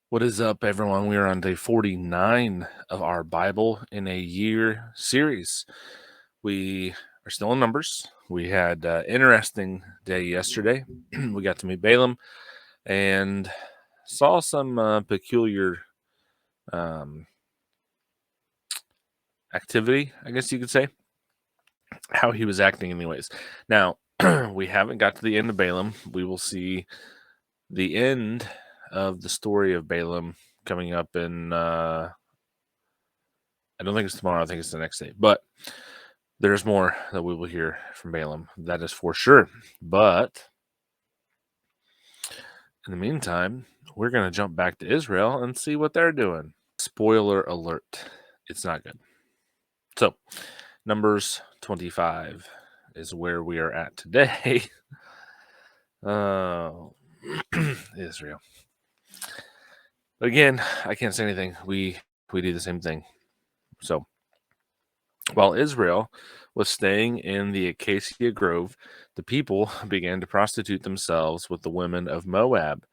What is up, everyone? We are on day 49 of our Bible in a Year series. We are still in Numbers. We had an interesting day yesterday. We got to meet Balaam and saw some peculiar activity, I guess you could say, how he was acting anyways. Now, we haven't got to the end of Balaam. We will see the end of the story of Balaam coming up in... I don't think it's tomorrow. I think it's the next day. But there's more that we will hear from Balaam. That is for sure. But in the meantime, we're going to jump back to Israel and see what they're doing. Spoiler alert. It's not good. So, Numbers 25 is where we are at today. Israel. Again, I can't say anything. We do the same thing. So, while Israel was staying in the acacia grove, the people began to prostitute themselves with the women of Moab.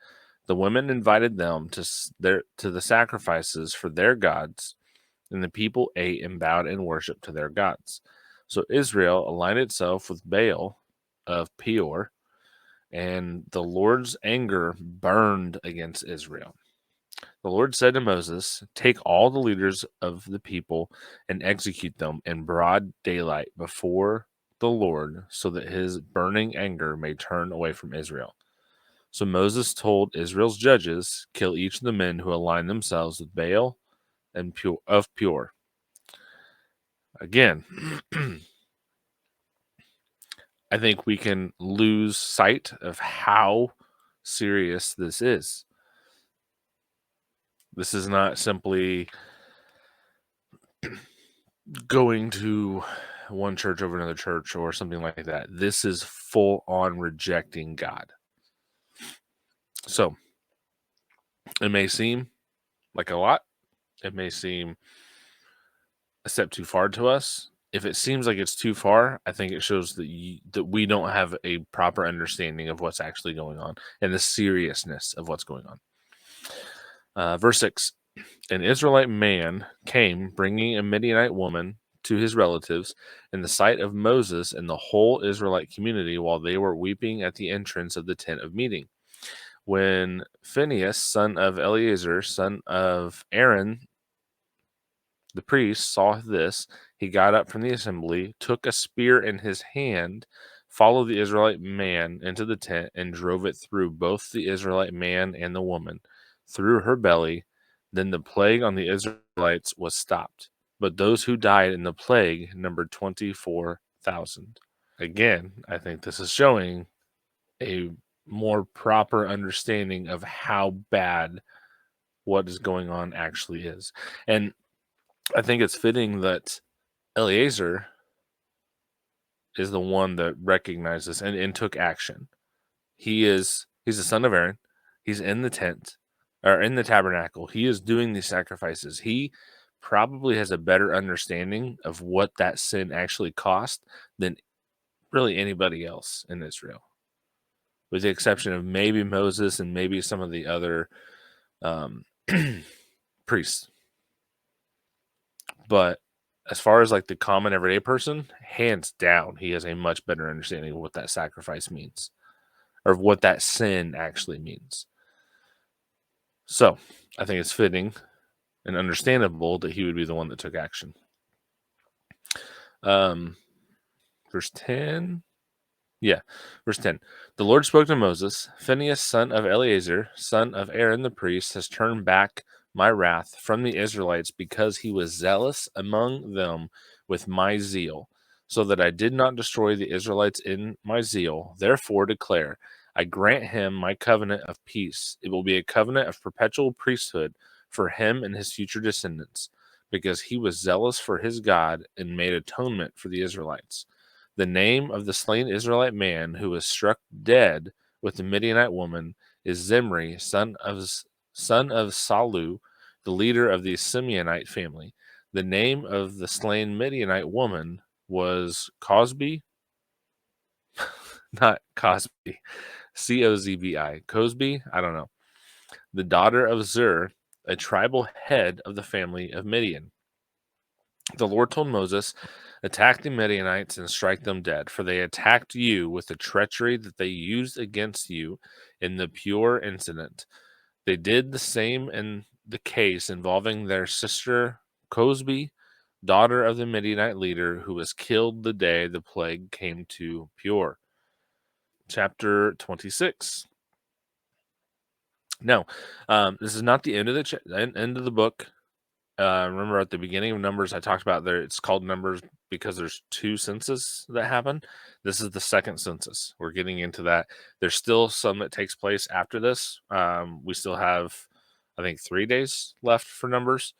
The women invited them to the sacrifices for their gods, and the people ate and bowed in worship to their gods. So Israel aligned itself with Baal of Peor, and the Lord's anger burned against Israel. The Lord said to Moses, "Take all the leaders of the people and execute them in broad daylight before the Lord, so that his burning anger may turn away from Israel." So Moses told Israel's judges, "Kill each of the men who align themselves with Baal and of Peor." Again, I think we can lose sight of how serious this is. This is not simply going to one church over another church or something like that. This is full on rejecting God. So it may seem like a lot. It may seem a step too far to us. If it seems like it's too far, I think it shows that we don't have a proper understanding of what's actually going on and the seriousness of what's going on. Verse 6. An Israelite man came bringing a Midianite woman to his relatives in the sight of Moses and the whole Israelite community while they were weeping at the entrance of the tent of meeting. When Phinehas, son of Eleazar, son of Aaron, the priest, saw this, he got up from the assembly, took a spear in his hand, followed the Israelite man into the tent, and drove it through both the Israelite man and the woman, through her belly. Then the plague on the Israelites was stopped. But those who died in the plague numbered 24,000. Again, I think this is showing a more proper understanding of how bad what is going on actually is. And I think it's fitting that Eleazar is the one that recognizes and took action. He's the son of Aaron. He's in the tent or in the tabernacle. He is doing these sacrifices. He probably has a better understanding of what that sin actually cost than really anybody else in Israel, with the exception of maybe Moses and maybe some of the other priests. But as far as like the common everyday person, hands down, he has a much better understanding of what that sacrifice means or what that sin actually means. So I think it's fitting and understandable that he would be the one that took action. Verse 10. Yeah, verse 10. The Lord spoke to Moses, "Phinehas, son of Eleazar, son of Aaron the priest, has turned back my wrath from the Israelites because he was zealous among them with my zeal, so that I did not destroy the Israelites in my zeal. Therefore declare, I grant him my covenant of peace. It will be a covenant of perpetual priesthood for him and his future descendants, because he was zealous for his God and made atonement for the Israelites. The name of the slain Israelite man who was struck dead with the Midianite woman is Zimri, son of Salu, the leader of the Simeonite family. The name of the slain Midianite woman was Cosbi, not Cosby, Cozbi, Cosby. I don't know. the daughter of Zur, a tribal head of the family of Midian. The Lord told Moses, attack the Midianites and strike them dead, for they attacked you with the treachery that they used against you in the Pur incident. They did the same in the case involving their sister Cosbi, daughter of the Midianite leader, who was killed the day the plague came to Pur. Chapter 26. No, this is not the end of the end of the book. Remember at the beginning of Numbers, I talked about there. It's called Numbers because there's two census that happen. This is the second census. We're getting into that. There's still some that takes place after this. We still have, I think, 3 days left for Numbers.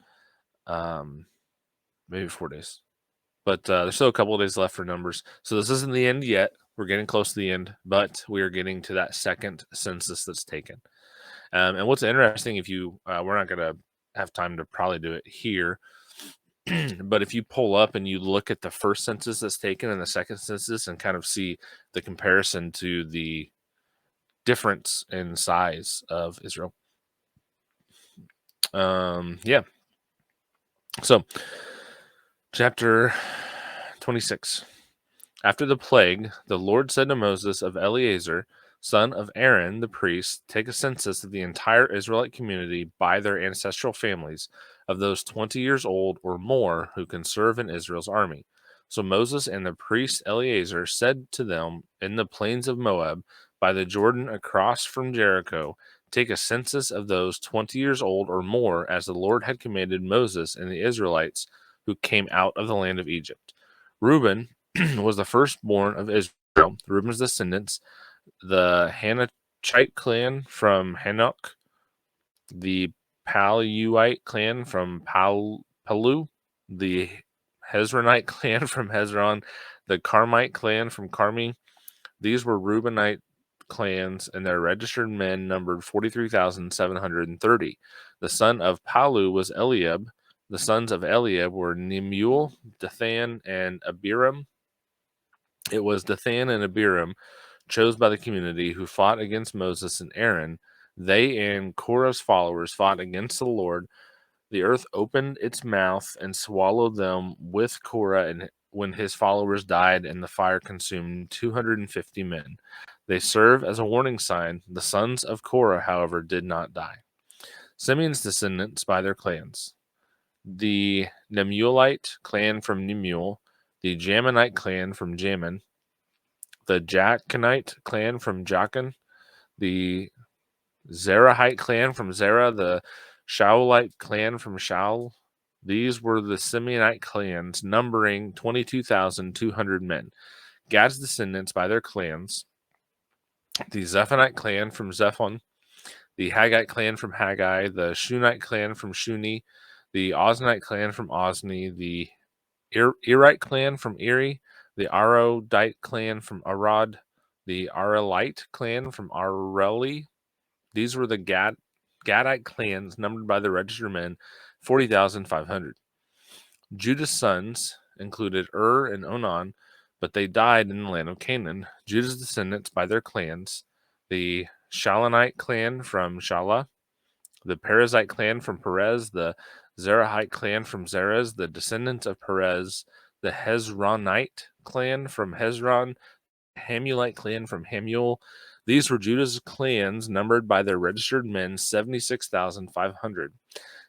Maybe 4 days, but there's still a couple of days left for Numbers. So this isn't the end yet. We're getting close to the end, but we are getting to that second census that's taken. And what's interesting, if you, we're not going to have time to probably do it here, but if you pull up and you look at the first census that's taken and the second census and kind of see the comparison to the difference in size of Israel. Yeah. So, chapter 26. After the plague, the Lord said to Moses of Eleazar, son of Aaron the priest, take a census of the entire Israelite community by their ancestral families, of those 20 years old or more who can serve in Israel's army. So Moses and the priest Eleazar said to them in the plains of Moab, by the Jordan across from Jericho, take a census of those 20 years old or more, as the Lord had commanded Moses and the Israelites who came out of the land of Egypt. Reuben was the firstborn of Israel. Reuben's descendants, the Hanachite clan from Hanok, the Paluite clan from Palu, the Hezronite clan from Hezron, the Carmite clan from Carmi. These were Reubenite clans, and their registered men numbered 43,730. The son of Palu was Eliab. The sons of Eliab were Nemuel, Dathan, and Abiram. It was Dathan and Abiram, chose by the community, who fought against Moses and Aaron. They and Korah's followers fought against the Lord. The earth opened its mouth and swallowed them with Korah, and when his followers died, and the fire consumed 250 men. They serve as a warning sign. The sons of Korah, however, did not die. Simeon's descendants by their clans: the Nemuelite clan from Nemuel, the Jaminite clan from Jamin, the Jachinite clan from Jachin, the Zerahite clan from Zerah, the Shaulite clan from Shaul. These were the Simeonite clans, numbering 22,200 men. Gad's descendants by their clans: the Zephonite clan from Zephon, the Haggite clan from Haggai, the Shunite clan from Shuni, the Oznite clan from Ozni, the Erite clan from Eri, the Arodite clan from Arad, the Arelite clan from Areli. These were the Gadite clans, numbered by the registered men, 40,500. Judah's sons included and Onan, but they died in the land of Canaan. Judah's descendants by their clans: the Shalonite clan from Shalah, the Perizzite clan from Perez, the Zerahite clan from Zerez, the descendants of Perez, the Hezronite clan from Hezron, Hamulite clan from Hamuel. These were Judah's clans, numbered by their registered men, 76,500.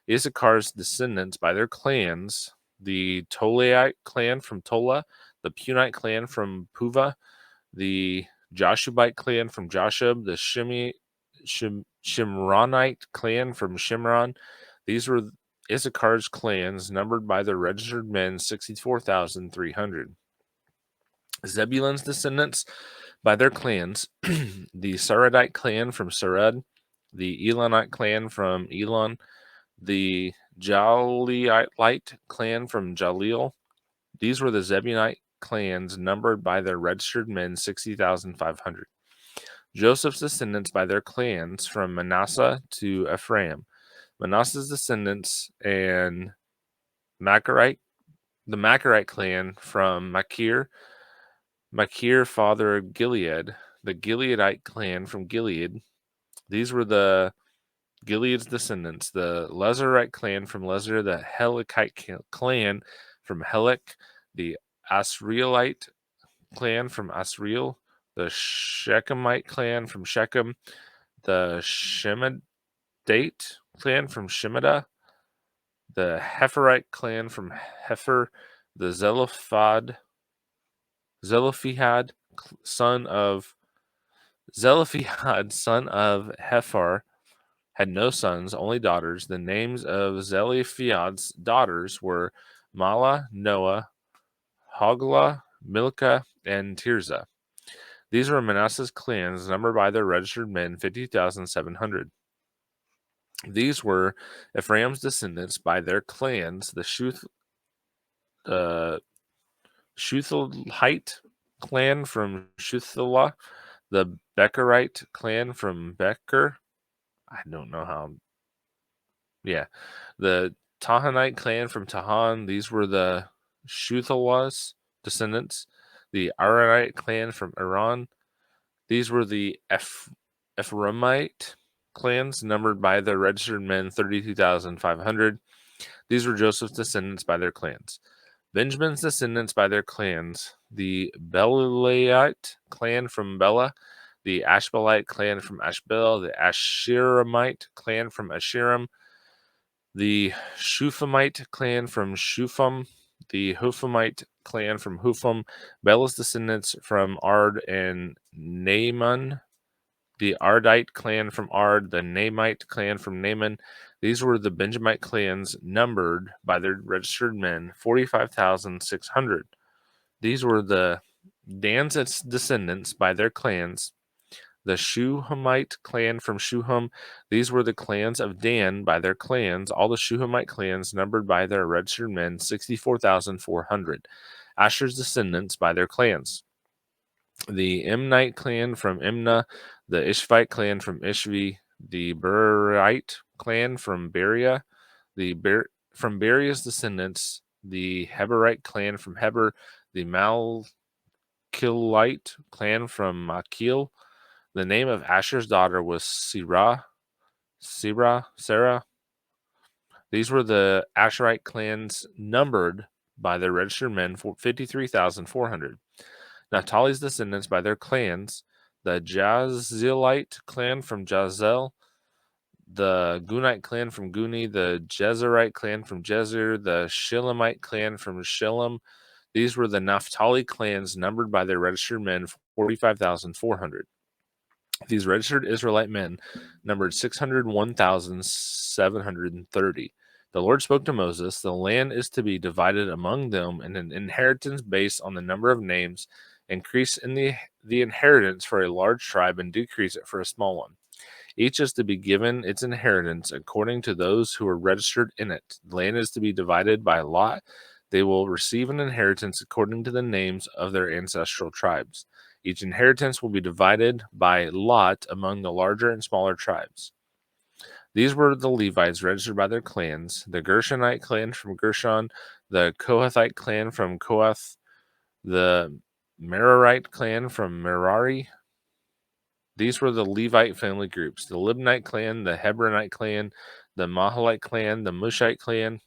Issachar's descendants by their clans: the Tolaite clan from Tola, the Punite clan from Puva, the Joshubite clan from Joshub, the Shimronite clan from Shimron. These were Issachar's clans, numbered by their registered men, 64,300. Zebulun's descendants by their clans: the Saradite clan from Sarad, the Elonite clan from Elon, the Jaliite clan from Jalil. These were the Zebulite clans, numbered by their registered men, 60,500. Joseph's descendants by their clans, from Manasseh to Ephraim. Manasseh's descendants and the Machirite clan from Machir. Machir, father of Gilead, the Gileadite clan from Gilead. These were the Gilead's descendants, the Lezerite clan from Lezer, the Helikite clan from Helik, the Asrielite clan from Asriel, the Shechemite clan from Shechem, the Shemedate clan from Shemida, the Hephirite clan from Hepher, the Zelophehad son of Hephar had no sons, only daughters. The names of Zelophehad's daughters were Mala, Noah, Hogla, Milcah, and Tirzah. These were Manasseh's clans, numbered by their registered men 50,700. These were Ephraim's descendants by their clans, the Shuthelite clan from Shuthelah, the Becherite clan from Becher. I don't know how. Yeah. The Tahanite clan from Tahan. These were the Shuthelah's descendants. The Aranite clan from Iran. These were the Ephraimite clans, numbered by their registered men 32,500. These were Joseph's descendants by their clans. Benjamin's descendants by their clans, the Belaite clan from Bela, the Ashbelite clan from Ashbel, the Ashiramite clan from Ashiram, the Shuphamite clan from Shupham, the Huphamite clan from Hupham, Bela's descendants from Ard and Naaman, the Ardite clan from Ard, the Naamite clan from Naaman. These were the Benjamite clans, numbered by their registered men, 45,600. These were the Dan's descendants by their clans, the Shuhamite clan from Shuham. These were the clans of Dan by their clans, all the Shuhamite clans, numbered by their registered men, 64,400. Asher's descendants by their clans, the Imnite clan from Imnah, the Ishvite clan from Ishvi, the Berite clan from Beria, from Beria's descendants, the Heberite clan from Heber, the Malkilite clan from Machil. The name of Asher's daughter was Sarah. These were the Asherite clans, numbered by their registered men, 53,400. Naphtali's descendants by their clans, the Jazilite clan from Jazel, the Gunite clan from Guni, the Jezerite clan from Jezer, the Shilamite clan from Shilam. These were the Naphtali clans, numbered by their registered men, 45,400. These registered Israelite men numbered 601,730. The Lord spoke to Moses, the land is to be divided among them in an inheritance based on the number of names. Increase in the inheritance for a large tribe and decrease it for a small one. Each is to be given its inheritance according to those who are registered in it. The land is to be divided by lot. They will receive an inheritance according to the names of their ancestral tribes. Each inheritance will be divided by lot among the larger and smaller tribes. These were the Levites registered by their clans, the Gershonite clan from Gershon, the Kohathite clan from Kohath, the Merarite clan from Merari. These were the Levite family groups, the Libnite clan, the Hebronite clan, the Mahalite clan, the Mushite clan,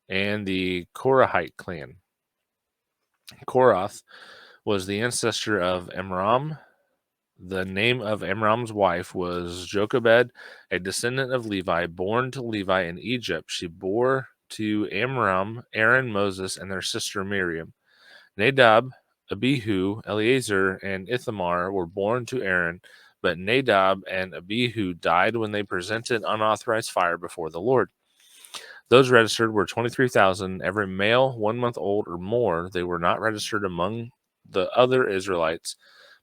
and the Korahite clan. Korath was the ancestor of Amram. The name of Amram's wife was Jochebed, a descendant of Levi, born to Levi in Egypt. She bore to Amram, Aaron, Moses, and their sister Miriam. Nadab, Abihu, Eleazar, and Ithamar were born to Aaron, but Nadab and Abihu died when they presented unauthorized fire before the Lord. Those registered were 23,000, every male 1 month old or more. They were not registered among the other Israelites,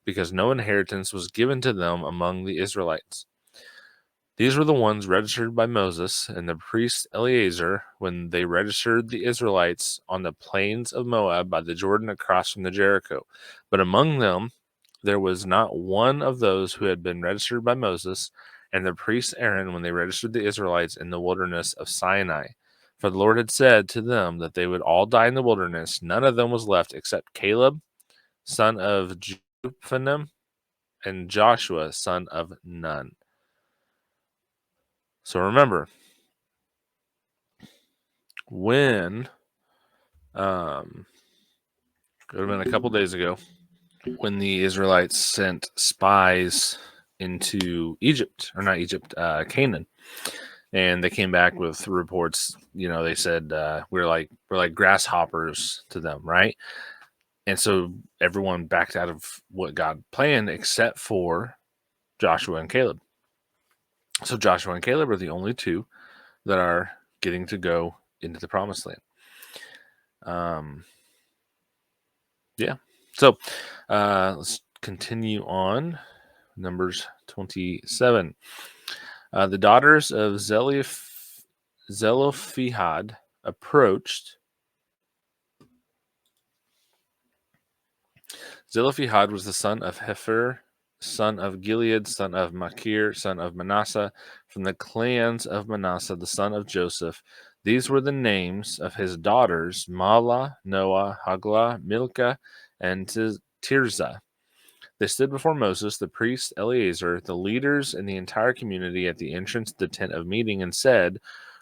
because no inheritance was given to them among the Israelites. These were the ones registered by Moses and the priest Eleazar when they registered the Israelites on the plains of Moab by the Jordan across from the Jericho. But among them there was not one of those who had been registered by Moses and the priest Aaron when they registered the Israelites in the wilderness of Sinai. For the Lord had said to them that they would all die in the wilderness. None of them was left except Caleb, son of Jephunneh, and Joshua, son of Nun. So remember, when it would have been a couple days ago, when the Israelites sent spies into Egypt, or not Egypt, Canaan, and they came back with reports. They said we're like grasshoppers to them, right? And so everyone backed out of what God planned, except for Joshua and Caleb. So Joshua and Caleb are the only two that are getting to go into the promised land. Yeah. So let's continue on. Numbers 27. The daughters of Zelophehad approached. Zelophehad was the son of Hefer, son of Gilead, son of Machir, son of Manasseh, from the clans of Manasseh, the son of Joseph. These were the names of his daughters, Mahlah, Noah, Haglah, Milcah, and Tirzah. They stood before Moses, the priest Eleazar, the leaders, and the entire community at the entrance to the tent of meeting, and said,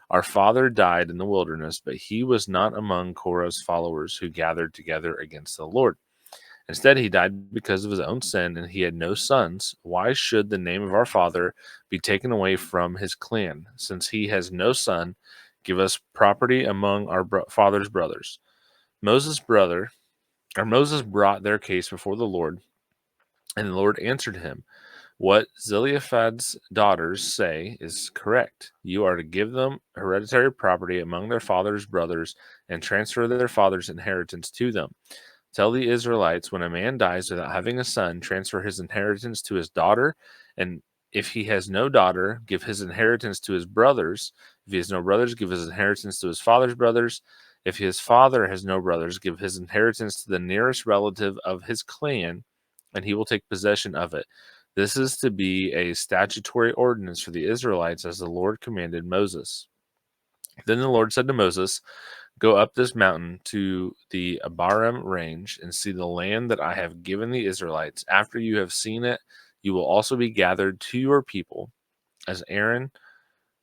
Our father died in the wilderness, but he was not among Korah's followers who gathered together against the Lord. Instead, he died because of his own sin, and he had no sons. Why should the name of our father be taken away from his clan? Since he has no son, give us property among our father's brothers. Moses brought their case before the Lord, and the Lord answered him, What Zelophehad's daughters say is correct. You are to give them hereditary property among their father's brothers and transfer their father's inheritance to them. Tell the Israelites, when a man dies without having a son, transfer his inheritance to his daughter, and if he has no daughter, give his inheritance to his brothers. If he has no brothers, give his inheritance to his father's brothers. If his father has no brothers, give his inheritance to the nearest relative of his clan, and he will take possession of it. This is to be a statutory ordinance for the Israelites, as the Lord commanded Moses. Then the Lord said to Moses, Go up this mountain to the Abarim range and see the land that I have given the Israelites. After you have seen it, you will also be gathered to your people, as Aaron,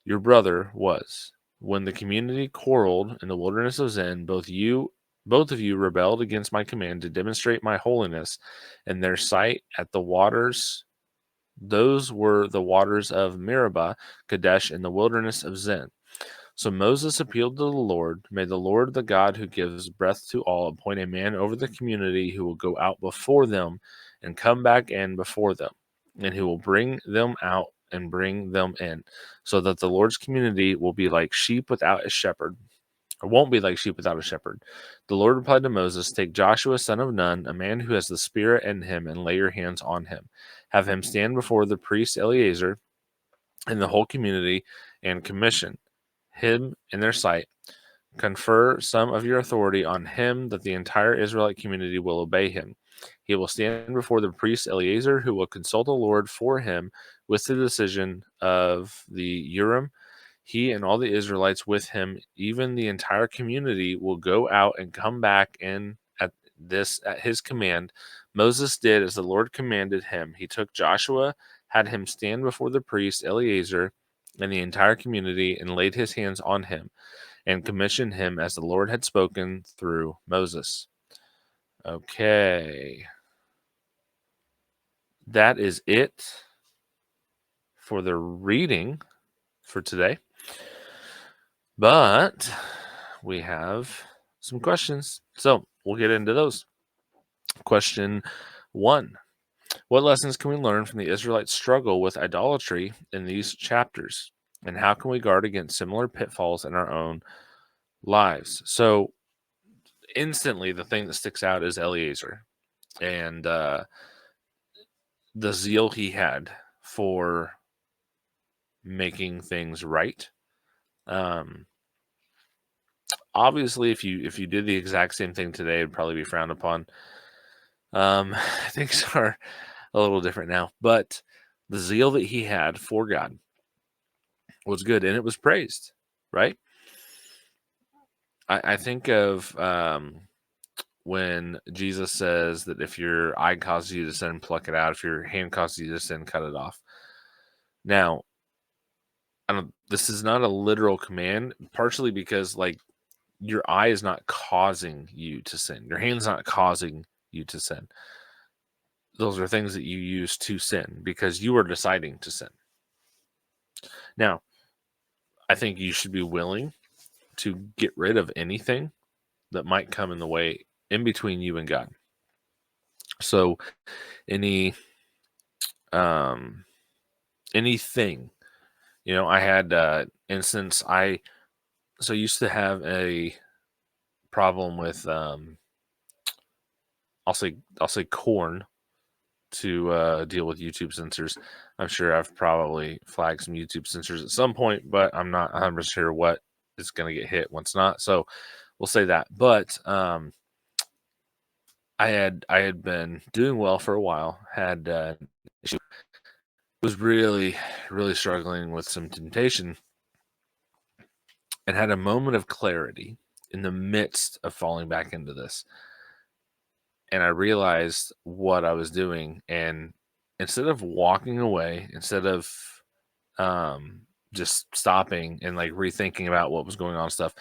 your brother, was. When the community quarreled in the wilderness of Zin, both of you rebelled against my command to demonstrate my holiness in their sight at the waters. Those were the waters of Meribah, Kadesh, in the wilderness of Zin. So Moses appealed to the Lord. May the Lord, the God who gives breath to all, appoint a man over the community who will go out before them and come back in before them, and who will bring them out and bring them in, so that the Lord's community will be like sheep without a shepherd. Or won't be like sheep without a shepherd. The Lord replied to Moses, Take Joshua, son of Nun, a man who has the Spirit in him, and lay your hands on him. Have him stand before the priest Eleazar and the whole community, and commission him in their sight. Confer some of your authority on him, that the entire Israelite community will obey him. He will stand before the priest Eleazar, who will consult the Lord for him with the decision of the Urim. He and all the Israelites with him, even the entire community, will go out and come back in at his command. Moses did as the Lord commanded him. He took Joshua, had him stand before the priest Eleazar and the entire community, and laid his hands on him and commissioned him as the Lord had spoken through Moses. Okay. That is it for the reading for today. But we have some questions. So we'll get into those. Question 1. What lessons can we learn from the Israelites' struggle with idolatry in these chapters? And how can we guard against similar pitfalls in our own lives? So instantly, the thing that sticks out is Eleazar and the zeal he had for making things right. Obviously, if you did the exact same thing today, it'd probably be frowned upon. Things are a little different now, but the zeal that he had for God was good, and it was praised, right? I think of when Jesus says that if your eye causes you to sin, pluck it out. If your hand causes you to sin, cut it off. Now, this is not a literal command, partially because like your eye is not causing you to sin. Your hand's not causing you to sin. Those are things that you use to sin because you are deciding to sin. Now, I think you should be willing to get rid of anything that might come in the way in between you and God. So any anything, I had instance I used to have a problem with I'll say corn to deal with YouTube censors. I'm sure I've probably flagged some YouTube censors at some point, but I'm not 100% sure what is going to get hit, what's not. So we'll say that. But I had been doing well for a while. Had issue, was really really struggling with some temptation, and had a moment of clarity in the midst of falling back into this. And I realized what I was doing, and instead of walking away, instead of just stopping and like rethinking about what was going on and stuff,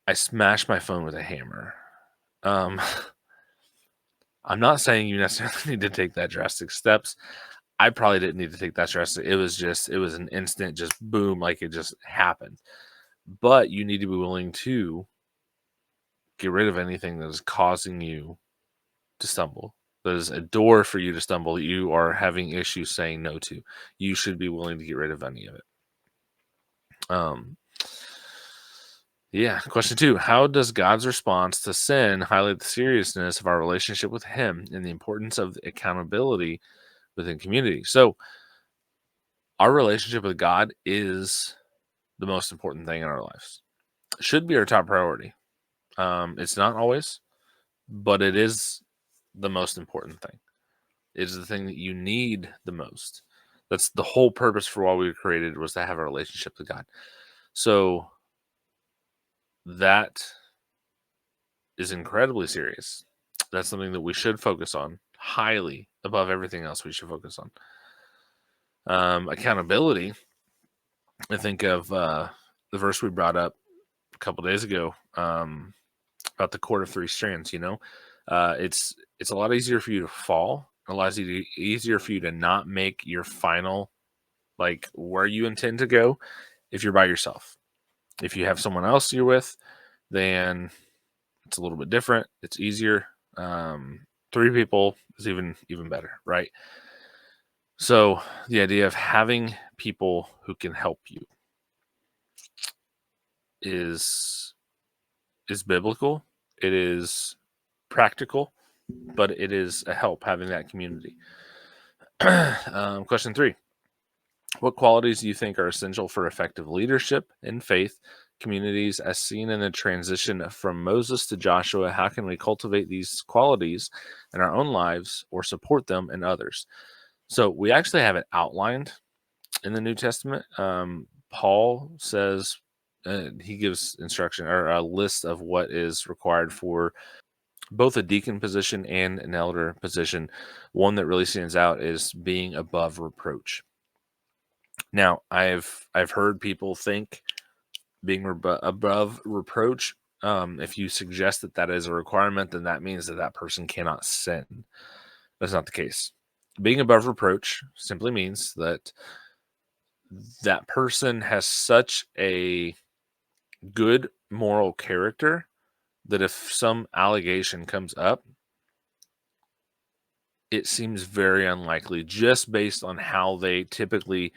I smashed my phone with a hammer. Um, I'm not saying you necessarily need to take that drastic steps. I probably didn't need to take that drastic. It was an instant, just boom, like it just happened. But you need to be willing to get rid of anything that is causing you to stumble. There's a door for you to stumble that you are having issues saying no to. You should be willing to get rid of any of it. Yeah. Question 2. How does God's response to sin highlight the seriousness of our relationship with Him and the importance of accountability within community? So, our relationship with God is the most important thing in our lives. It should be our top priority. It's not always, but it is the most important thing. It is the thing that you need the most. That's the whole purpose for why we were created, was to have a relationship with God. So that is incredibly serious. That's something that we should focus on highly above everything else we should focus on. Accountability. I think of the verse we brought up a couple days ago about the cord of 3 strands. It's a lot easier for you to fall. A lot easier for you to not make your final, like where you intend to go, if you're by yourself. If you have someone else you're with, then it's a little bit different. It's easier. 3 people is even better, right? So the idea of having people who can help you is biblical. It is practical, but it is a help having that community. Question 3. What qualities do you think are essential for effective leadership in faith communities as seen in the transition from Moses to Joshua? How can we cultivate these qualities in our own lives or support them in others? So we actually have it outlined in the New Testament. Paul says, he gives instruction or a list of what is required for both a deacon position and an elder position. One that really stands out is being above reproach. Now, I've heard people think being above reproach, if you suggest that that is a requirement, then that means that that person cannot sin. That's not the case. Being above reproach simply means that that person has such a good moral character that if some allegation comes up, it seems very unlikely just based on how they typically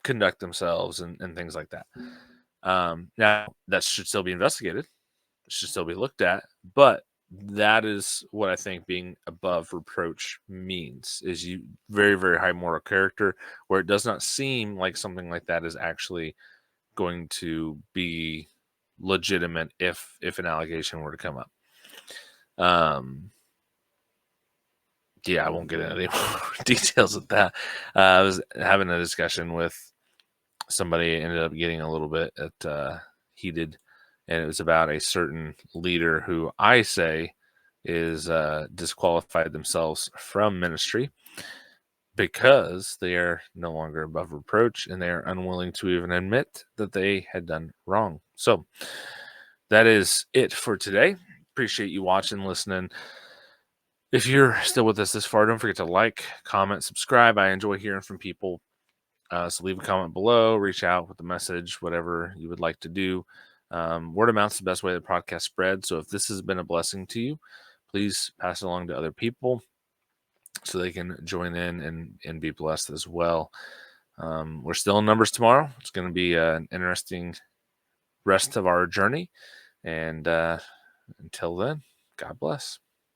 conduct themselves and things like that. Now, that should still be investigated. It should still be looked at. But that is what I think being above reproach means, is you very, very high moral character, where it does not seem like something like that is actually going to be legitimate if an allegation were to come up. Yeah, I won't get into any more details of that. I was having a discussion with somebody, ended up getting a little bit heated, and it was about a certain leader who I say is disqualified themselves from ministry because they are no longer above reproach and they are unwilling to even admit that they had done wrong. So that is it for today. Appreciate you watching, listening. If you're still with us this far, don't forget to like, comment, subscribe. I enjoy hearing from people. So leave a comment below, reach out with a message, whatever you would like to do. Word of mouth is the best way the podcast spreads. So if this has been a blessing to you, please pass it along to other people so they can join in and be blessed as well. We're still in Numbers tomorrow. It's going to be an interesting rest of our journey. And until then, God bless.